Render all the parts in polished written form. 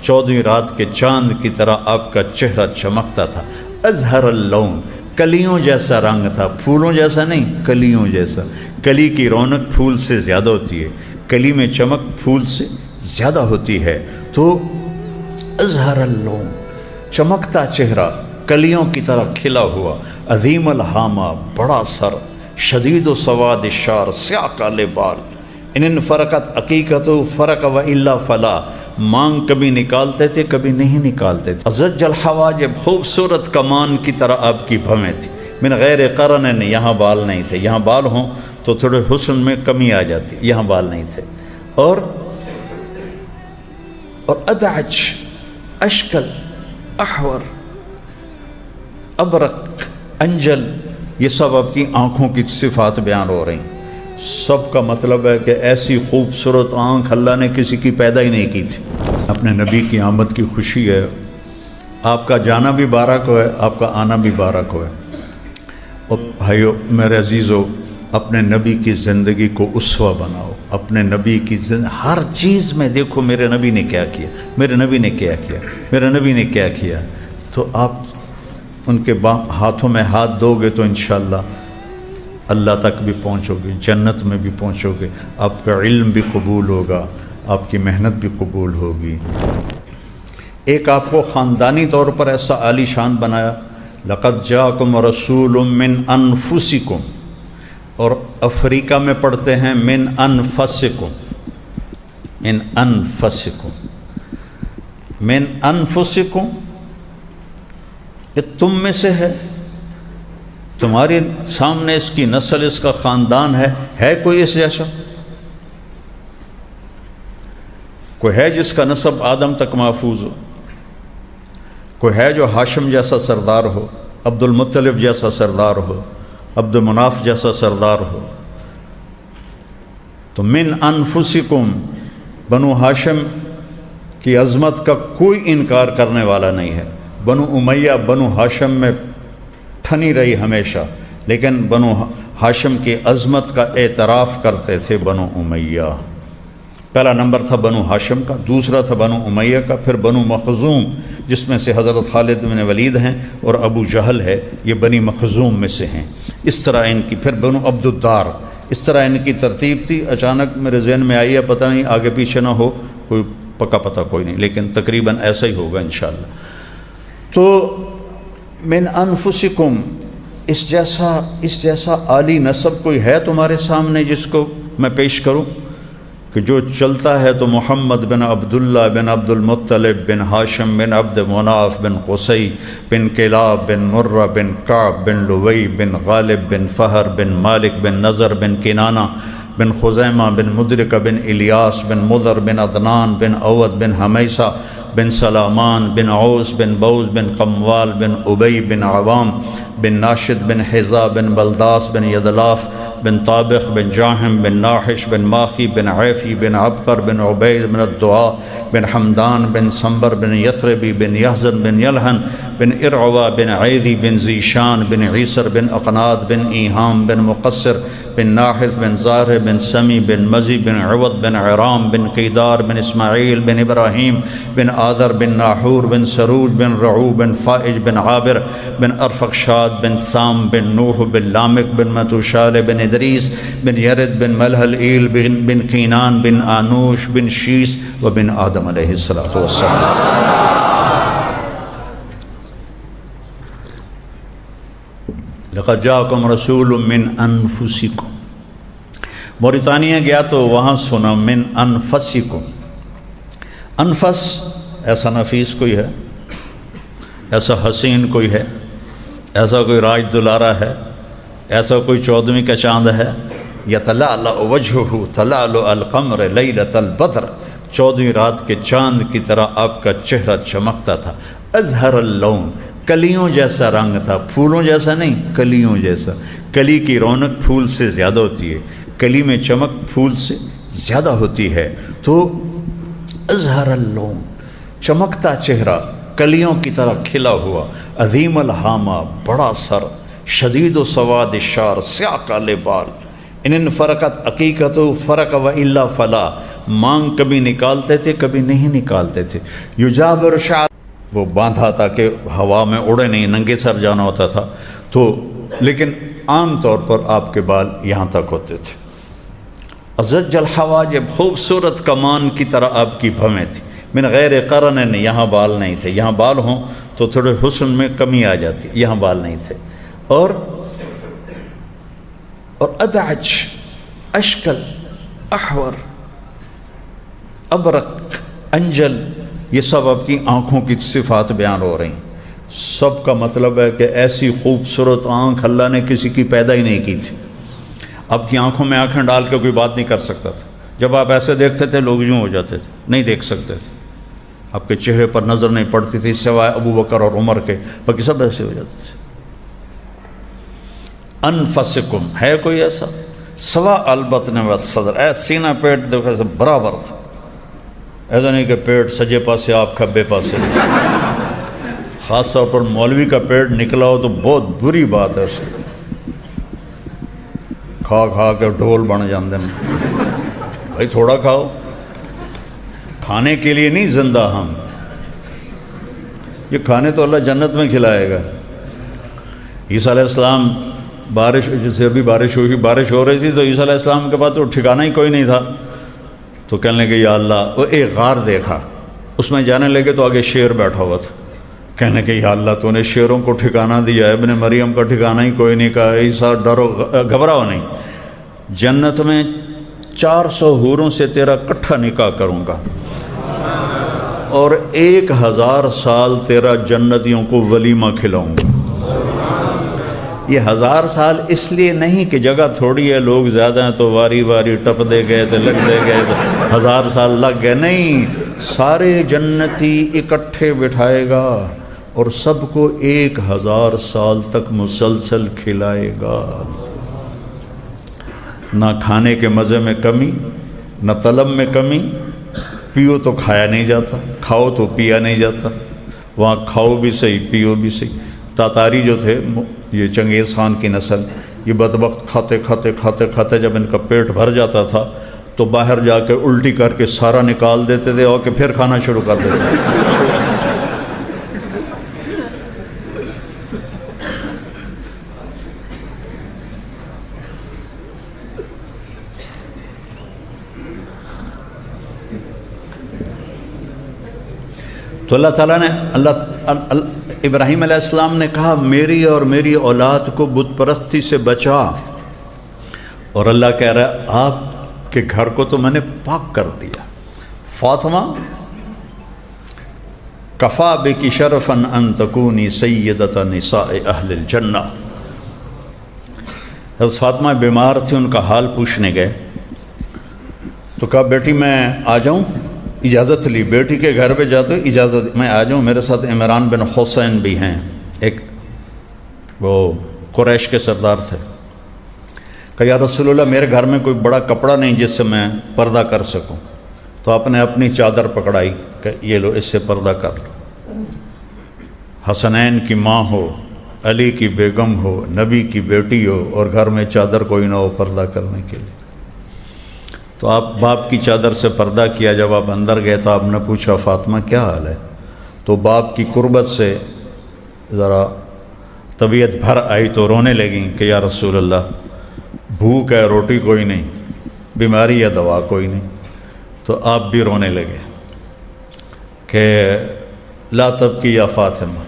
14ویں رات کے چاند کی طرح آپ کا چہرہ چمکتا تھا۔ ازہر اللون، کلیوں جیسا رنگ تھا، پھولوں جیسا نہیں، کلیوں جیسا۔ کلی کی رونق پھول سے زیادہ ہوتی ہے، کلی میں چمک پھول سے زیادہ ہوتی ہے۔ تو ازہر اللون، چمکتا چہرہ، کلیوں کی طرح کھلا ہوا، عظیم الحامہ، بڑا سر، شدید و سواد الشعر، سیاہ کالے بال، ان فرقت عقیقت فرق و الا فلا، مانگ کبھی نکالتے تھے کبھی نہیں نکالتے تھے۔ ازج الحواجب، خوبصورت کمان کی طرح آپ کی بھویں تھی، من غیر قرن، یہاں بال نہیں تھے، یہاں بال ہوں تو تھوڑے حسن میں کمی آ جاتی، یہاں بال نہیں تھے۔ اور ادعج، اشکل، احور، ابرق، انجل، یہ سب آپ کی آنکھوں کی صفات بیان ہو رہی ہیں۔ سب کا مطلب ہے کہ ایسی خوبصورت آنکھ اللہ نے کسی کی پیدا ہی نہیں کی تھی۔ اپنے نبی کی آمد کی خوشی ہے، آپ کا جانا بھی بارک ہو ہے، آپ کا آنا بھی بارک ہو ہے۔ اور بھائیو میرے عزیزو، اپنے نبی کی زندگی کو اسوہ بناؤ، اپنے نبی کی ہر چیز میں دیکھو میرے نبی نے کیا کیا، میرے نبی نے کیا کیا، میرے نبی نے کیا کیا، تو آپ ان کے ہاتھوں میں ہاتھ دو گے تو انشاءاللہ اللہ تک بھی پہنچو گے، جنت میں بھی پہنچو گے، آپ کا علم بھی قبول ہوگا، آپ کی محنت بھی قبول ہوگی۔ ایک آپ کو خاندانی طور پر ایسا عالی شان بنایا، لقد جاءکم رسول من انفسکم، اور افریقہ میں پڑھتے ہیں من انفسکم، من انفسکم، من انفسکم، یہ تم میں سے ہے، تمہارے سامنے اس کی نسل، اس کا خاندان ہے کوئی اس جیسا؟ کوئی ہے جس کا نسب آدم تک محفوظ ہو؟ کوئی ہے جو ہاشم جیسا سردار ہو، عبد المطلب جیسا سردار ہو، عبد مناف جیسا سردار ہو؟ تو من انفسکم، بنو ہاشم کی عظمت کا کوئی انکار کرنے والا نہیں ہے۔ بنو امیہ بنو ہاشم میں ٹھنی رہی ہمیشہ، لیکن بنو ہاشم کی عظمت کا اعتراف کرتے تھے بنو امیہ۔ پہلا نمبر تھا بنو ہاشم کا، دوسرا تھا بنو امیہ کا، پھر بنو مخزوم جس میں سے حضرت خالد بن ولید ہیں اور ابو جہل ہے، یہ بنی مخزوم میں سے ہیں۔ اس طرح ان کی، پھر بنو عبد الدار، اس طرح ان کی ترتیب تھی۔ اچانک میرے ذہن میں آئی ہے، پتہ نہیں آگے پیچھے نہ ہو، کوئی پکا پتہ کوئی نہیں، لیکن تقریباً ایسا ہی ہوگا انشاءاللہ۔ تو من انفسکم، اس جیسا عالی نسب کوئی ہے تمہارے سامنے جس کو میں پیش کروں کہ جو چلتا ہے تو محمد بن عبداللہ بن عبد المطلب بن ہاشم بن عبد مناف بن قصی بن کلاب بن مرہ بن کعب بن لوی بن غالب بن فہر بن مالک بن نضر بن کنانہ بن خزیمہ بن مدرکہ بن الیاس بن مضر بن عدنان بن عود بن حمیسہ بن سلامان بن عوس بن بوز بن قموال بن ابی بن عوام بن ناشد بن حزا بن بلداس بن یدلاف بن طابخ بن جاہم بن ناحش بن ماخی بن عیفی بن عبقر بن عبید بن الدعاء بن حمدان بن سنبر بن یثربی بن یحزن بن یلحن بن ارعوا بن عیدی بن زیشان بن عیسر بن اقناد بن ایہام بن مقصر بن ناحث بن زارہ بن سمی بن مزی بن عوض بن عرام بن قیدار بن اسماعیل بن ابراہیم بن آذر بن ناحور بن سروج بن رعو بن فائج بن عابر بن ارفقشاد بن سام بن نوح بن لامک بن متوشال بن ادریس بن یرد بن ملحل ایل بن قینان بن آنوش بن شیس و بن آدم علیہ السلام۔ لقد جاءکم رسول من انفسکم۔ موریتانیہ گیا تو وہاں سنا من انفسکم۔ انفس ایسا نفیس کوئی ہے، ایسا حسین کوئی ہے، ایسا کوئی راج دلارہ ہے، ایسا کوئی 14ویں کا چاند ہے؟ یتلألأ وجہہ تلألؤ القمر لیلۃ البدر، 14ویں رات کے چاند کی طرح آپ کا چہرہ چمکتا تھا۔ ازہر اللون، کلیوں جیسا رنگ تھا، پھولوں جیسا نہیں، کلیوں جیسا۔ کلی کی رونق پھول سے زیادہ ہوتی ہے، کلی میں چمک پھول سے زیادہ ہوتی ہے۔ تو ازہر اللون، چمکتا چہرہ، کلیوں کی طرح کھلا ہوا، عظیم الحامہ، بڑا سر، شدید و سواد الشعر، سیاہ کالے بال، ان فرقت عقیقت فرق و الا فلا، مانگ کبھی نکالتے تھے کبھی نہیں نکالتے تھے. یجابر شعر وہ باندھا تھا کہ ہوا میں اڑے نہیں، ننگے سر جانا ہوتا تھا تو، لیکن عام طور پر آپ کے بال یہاں تک ہوتے تھے. ازج الحواجب خوبصورت کمان کی طرح آپ کی بھویں تھی. من غیر قرن، یہاں بال نہیں تھے. یہاں بال ہوں تو تھوڑے حسن میں کمی آ جاتی، یہاں بال نہیں تھے. اور ادعج، اشکل، احور، ابرق، انجل، یہ سب آپ کی آنکھوں کی صفات بیان ہو رہی ہیں. سب کا مطلب ہے کہ ایسی خوبصورت آنکھ اللہ نے کسی کی پیدا ہی نہیں کی تھی. آپ کی آنکھوں میں آنکھیں ڈال کے کوئی بات نہیں کر سکتا تھا. جب آپ ایسے دیکھتے تھے لوگ یوں ہو جاتے تھے، نہیں دیکھ سکتے تھے. آپ کے چہرے پر نظر نہیں پڑتی تھی سوائے ابو بکر اور عمر کے، باقی سب ایسے ہو جاتے تھے. انفسکم، ہے کوئی ایسا؟ سوا البطن والصدر، اے سینہ پیٹ دیکھو ایسے برابر تھا. ایسا نہیں کہ پیٹ سجے پاسے آپ کھبے پاسے. خاص طور پر مولوی کا پیٹ نکلا ہو تو بہت بری بات ہے. اس کھا کھا کے ڈھول بن جاندے ہیں. بھائی تھوڑا کھاؤ، کھانے کے لیے نہیں زندہ ہم. یہ کھانے تو اللہ جنت میں کھلائے گا. عیسیٰ علیہ السلام بارش، جیسے ابھی بارش ہو رہی تھی تو عیسیٰ علیہ السلام کے پاس تو ٹھکانہ ہی کوئی نہیں تھا. تو کہنے لگے یا اللہ، وہ ایک غار دیکھا، اس میں جانے لگے تو آگے شیر بیٹھا ہوا تھا. کہنے کہ یا اللہ تو نے شیروں کو ٹھکانہ دیا، ابن مریم کا ٹھکانہ ہی کوئی نہیں. کہا عیسیٰ ڈرو، گھبراؤ نہیں، جنت میں 400 حوروں سے تیرا کٹھا نکاح کروں گا اور 1000 سال تیرا جنتیوں کو ولیمہ کھلاؤں گا. یہ 1000 سال اس لیے نہیں کہ جگہ تھوڑی ہے، لوگ زیادہ ہیں تو واری واری ٹپ دے گئے تو لگ دے گئے تو 1000 سال لگ گئے. نہیں، سارے جنتی اکٹھے بٹھائے گا اور سب کو 1000 سال تک مسلسل کھلائے گا. نہ کھانے کے مزے میں کمی، نہ طلب میں کمی. پیو تو کھایا نہیں جاتا، کھاؤ تو پیا نہیں جاتا. وہاں کھاؤ بھی صحیح، پیو بھی صحیح. تاتاری جو تھے، یہ چنگیز خان کی نسل، یہ بدبخت کھاتے کھاتے کھاتے کھاتے جب ان کا پیٹ بھر جاتا تھا تو باہر جا کے الٹی کر کے سارا نکال دیتے تھے اور کہ پھر کھانا شروع کر دیتے تھے. تو اللہ تعالیٰ نے ابراہیم علیہ السلام نے کہا میری اور میری اولاد کو بت پرستی سے بچا. اور اللہ کہہ رہا ہے آپ کے گھر کو تو میں نے پاک کر دیا. فاطمہ کفا بکی شرفاً ان تکونی سیدۃ نساء اہل الجنہ. حضرت فاطمہ بیمار تھی، ان کا حال پوچھنے گئے تو کہا بیٹی میں آ جاؤں؟ اجازت لی، بیٹی کے گھر پہ جاتے اجازت، میں آ جاؤں؟ میرے ساتھ عمران بن حسین بھی ہیں، ایک وہ قریش کے سردار تھے. کہ یا رسول اللہ میرے گھر میں کوئی بڑا کپڑا نہیں جس سے میں پردہ کر سکوں. تو آپ نے اپنی چادر پکڑائی کہ یہ لو، اس سے پردہ کر لو. حسنین کی ماں ہو، علی کی بیگم ہو، نبی کی بیٹی ہو اور گھر میں چادر کوئی نہ ہو پردہ کرنے کے لیے. تو آپ باپ کی چادر سے پردہ کیا. جب آپ اندر گئے تو آپ نے پوچھا فاطمہ کیا حال ہے؟ تو باپ کی قربت سے ذرا طبیعت بھر آئی تو رونے لگیں کہ یا رسول اللہ بھوک ہے، روٹی کوئی نہیں، بیماری یا دوا کوئی نہیں. تو آپ بھی رونے لگے کہ لا تبکی یا فاطمہ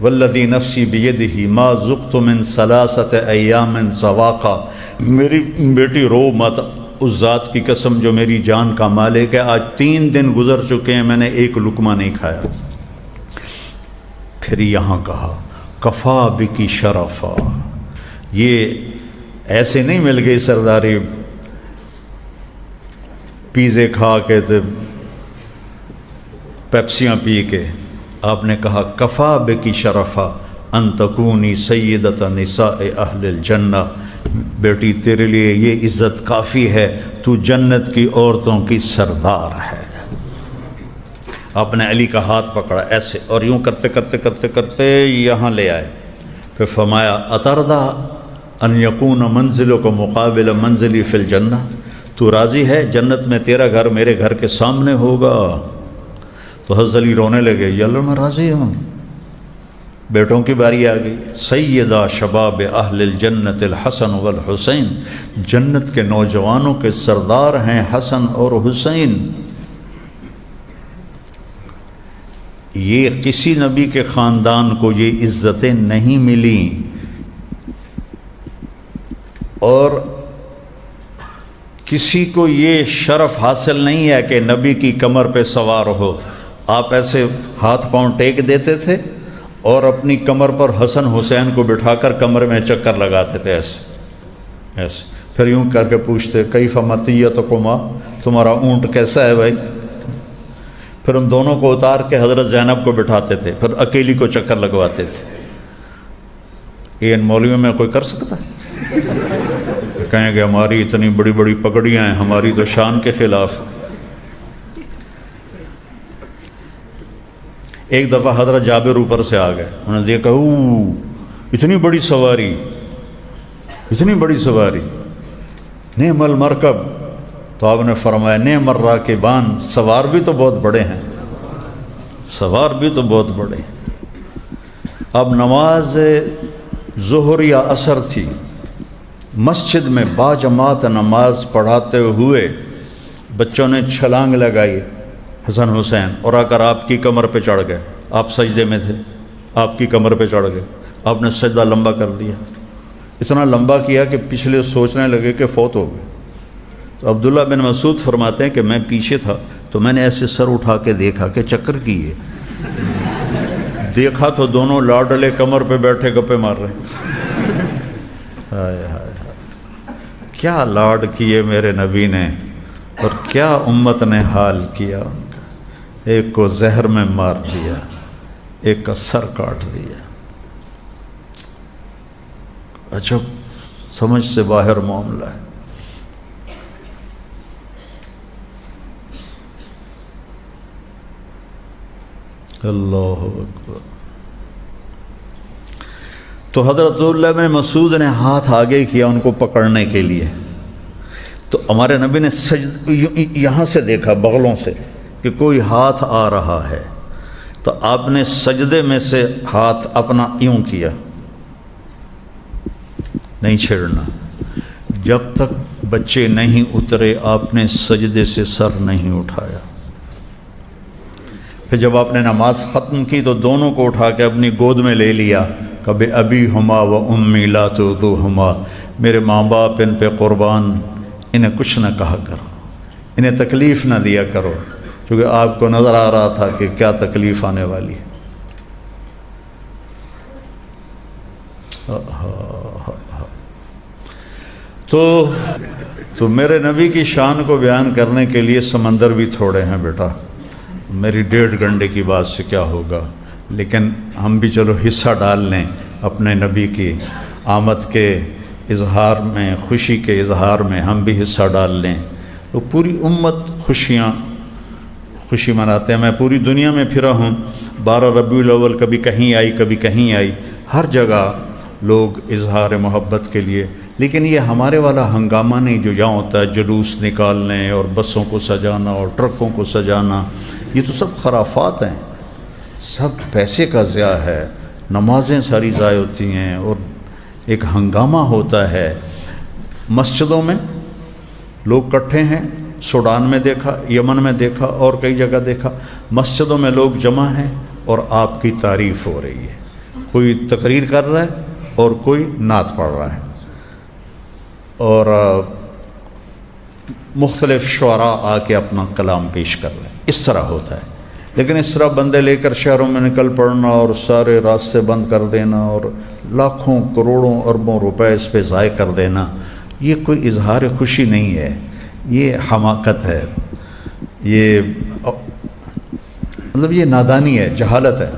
والذی نفسی بیدہ ما ذقت من ثلاثۃ ایام سواقا. میری بیٹی رو مت، اس ذات کی قسم جو میری جان کا مالک ہے، آج 3 دن گزر چکے ہیں میں نے ایک لقمہ نہیں کھایا. پھر یہاں کہا کفا بکی شرفا. یہ ایسے نہیں مل گئی سرداری پیزے کھا کے تو پیپسیاں پی کے. آپ نے کہا کفا بکی شرفا ان تکونی سیدۃ نساء اہل الجنہ. بیٹی تیرے لیے یہ عزت کافی ہے، تو جنت کی عورتوں کی سردار ہے. آپ نے علی کا ہاتھ پکڑا ایسے اور یوں کرتے کرتے کرتے کرتے یہاں لے آئے. پھر فرمایا اترضی ان یکون منزلک مقابل منزلی فی الجنہ. تو راضی ہے جنت میں تیرا گھر میرے گھر کے سامنے ہوگا؟ تو حضرت علی رونے لگے، یا اللہ میں راضی ہوں۔ بیٹوں کی باری آ گئی، سیدہ شباب اہل الجنت الحسن والحسین، جنت کے نوجوانوں کے سردار ہیں حسن اور حسین۔ یہ کسی نبی کے خاندان کو یہ عزتیں نہیں ملیں، اور کسی کو یہ شرف حاصل نہیں ہے کہ نبی کی کمر پہ سوار ہو۔ آپ ایسے ہاتھ پاؤں ٹیک دیتے تھے اور اپنی کمر پر حسن حسین کو بٹھا کر کمر میں چکر لگاتے تھے ایسے ایسے، پھر یوں کر کے پوچھتے کیف مطیتکما، تمہارا اونٹ کیسا ہے بھائی؟ پھر ان دونوں کو اتار کے حضرت زینب کو بٹھاتے تھے، پھر اکیلی کو چکر لگواتے تھے۔ یہ ان مولویوں میں کوئی کر سکتا ہے؟ کہیں گے ہماری اتنی بڑی بڑی پگڑیاں ہیں، ہماری تو شان کے خلاف۔ ایک دفعہ حضرت جابر اوپر سے آ گئے، انہوں نے دیکھا اتنی بڑی سواری، اتنی بڑی سواری، نعم المرکب۔ تو آپ نے فرمایا نعم الراکبان، سوار بھی تو بہت بڑے ہیں، سوار بھی تو بہت بڑے ہیں۔ اب نماز ظہر یا عصر تھی، مسجد میں باجماعت نماز پڑھاتے ہوئے بچوں نے چھلانگ لگائی حسن حسین، اور آ کر آپ کی کمر پہ چڑھ گئے۔ آپ سجدے میں تھے، آپ کی کمر پہ چڑھ گئے، آپ نے سجدہ لمبا کر دیا، اتنا لمبا کیا کہ پچھلے سوچنے لگے کہ فوت ہو گئے۔ تو عبداللہ بن مسعود فرماتے ہیں کہ میں پیچھے تھا تو میں نے ایسے سر اٹھا کے دیکھا کہ چکر کی ہے، دیکھا تو دونوں لاڈلے کمر پہ بیٹھے گپے مار رہے ہیں۔ ہائے ہائے، کیا لاڈ کیے میرے نبی نے، اور کیا امت نے حال کیا ان کا۔ ایک کو زہر میں مار دیا، ایک کا سر کاٹ دیا۔ عجب سمجھ سے باہر معاملہ ہے۔ اللہ اکبر۔ تو حضرت عبداللہ بن مسعود نے ہاتھ آگے کیا ان کو پکڑنے کے لیے، تو ہمارے نبی نے یہاں سے دیکھا بغلوں سے کہ کوئی ہاتھ آ رہا ہے، تو آپ نے سجدے میں سے ہاتھ اپنا یوں کیا، نہیں چھیڑنا، جب تک بچے نہیں اترے آپ نے سجدے سے سر نہیں اٹھایا۔ پھر جب آپ نے نماز ختم کی تو دونوں کو اٹھا کے اپنی گود میں لے لیا، کبھی ابی ہما و امی لا تؤذوہما، میرے ماں باپ ان پہ قربان، انہیں کچھ نہ کہا کرو، انہیں تکلیف نہ دیا کرو، کیونکہ آپ کو نظر آ رہا تھا کہ کیا تکلیف آنے والی ہے۔ تو میرے نبی کی شان کو بیان کرنے کے لیے سمندر بھی تھوڑے ہیں بیٹا، میری 1.5 گھنٹے کی بات سے کیا ہوگا، لیکن ہم بھی چلو حصہ ڈال لیں اپنے نبی کی آمد کے اظہار میں، خوشی کے اظہار میں ہم بھی حصہ ڈال لیں، تو پوری امت خوشی مناتے ہیں۔ میں پوری دنیا میں پھرا ہوں، 12 ربیع الاول کبھی کہیں آئی کبھی کہیں آئی، ہر جگہ لوگ اظہار محبت کے لیے، لیکن یہ ہمارے والا ہنگامہ نہیں جو یہاں ہوتا ہے، جلوس نکالنے اور بسوں کو سجانا اور ٹرکوں کو سجانا، یہ تو سب خرافات ہیں، سب پیسے کا ضیاع ہے، نمازیں ساری ضائع ہوتی ہیں، اور ایک ہنگامہ ہوتا ہے۔ مسجدوں میں لوگ اکٹھے ہیں، سوڈان میں دیکھا، یمن میں دیکھا، اور کئی جگہ دیکھا، مسجدوں میں لوگ جمع ہیں اور آپ کی تعریف ہو رہی ہے، کوئی تقریر کر رہا ہے اور کوئی نعت پڑھ رہا ہے، اور مختلف شعراء آ کے اپنا کلام پیش کر رہے ہیں، اس طرح ہوتا ہے۔ لیکن اس طرح بندے لے کر شہروں میں نکل پڑنا اور سارے راستے بند کر دینا اور لاکھوں کروڑوں اربوں روپے اس پہ ضائع کر دینا، یہ کوئی اظہار خوشی نہیں ہے، یہ حماقت ہے، یہ مطلب یہ نادانی ہے، جہالت ہے۔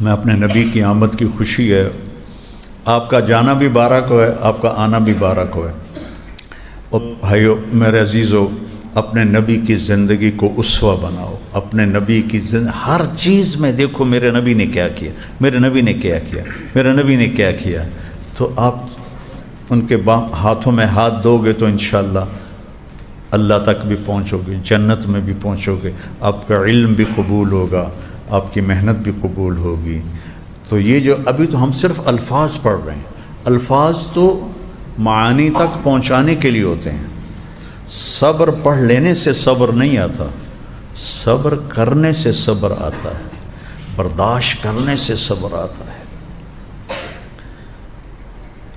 میں اپنے نبی کی آمد کی خوشی ہے، آپ کا جانا بھی بارک ہو ہے، آپ کا آنا بھی بارک ہو ہے۔ اور بھائیو میرے عزیزو، اپنے نبی کی زندگی کو اسوہ بناؤ، اپنے نبی کی ہر چیز میں دیکھو میرے نبی نے کیا کیا، میرے نبی نے کیا کیا، میرے نبی نے کیا کیا، تو آپ ان کے ہاتھوں میں ہاتھ دو گے تو انشاءاللہ اللہ تک بھی پہنچو گے، جنت میں بھی پہنچو گے، آپ کا علم بھی قبول ہوگا، آپ کی محنت بھی قبول ہوگی۔ تو یہ جو ابھی تو ہم صرف الفاظ پڑھ رہے ہیں، الفاظ تو معانی تک پہنچانے کے لیے ہوتے ہیں۔ صبر پڑھ لینے سے صبر نہیں آتا، صبر کرنے سے صبر آتا ہے، برداشت کرنے سے صبر آتا ہے۔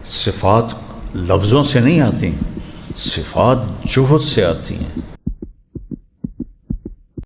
صفات لفظوں سے نہیں آتی، صفات جہد سے آتی ہیں۔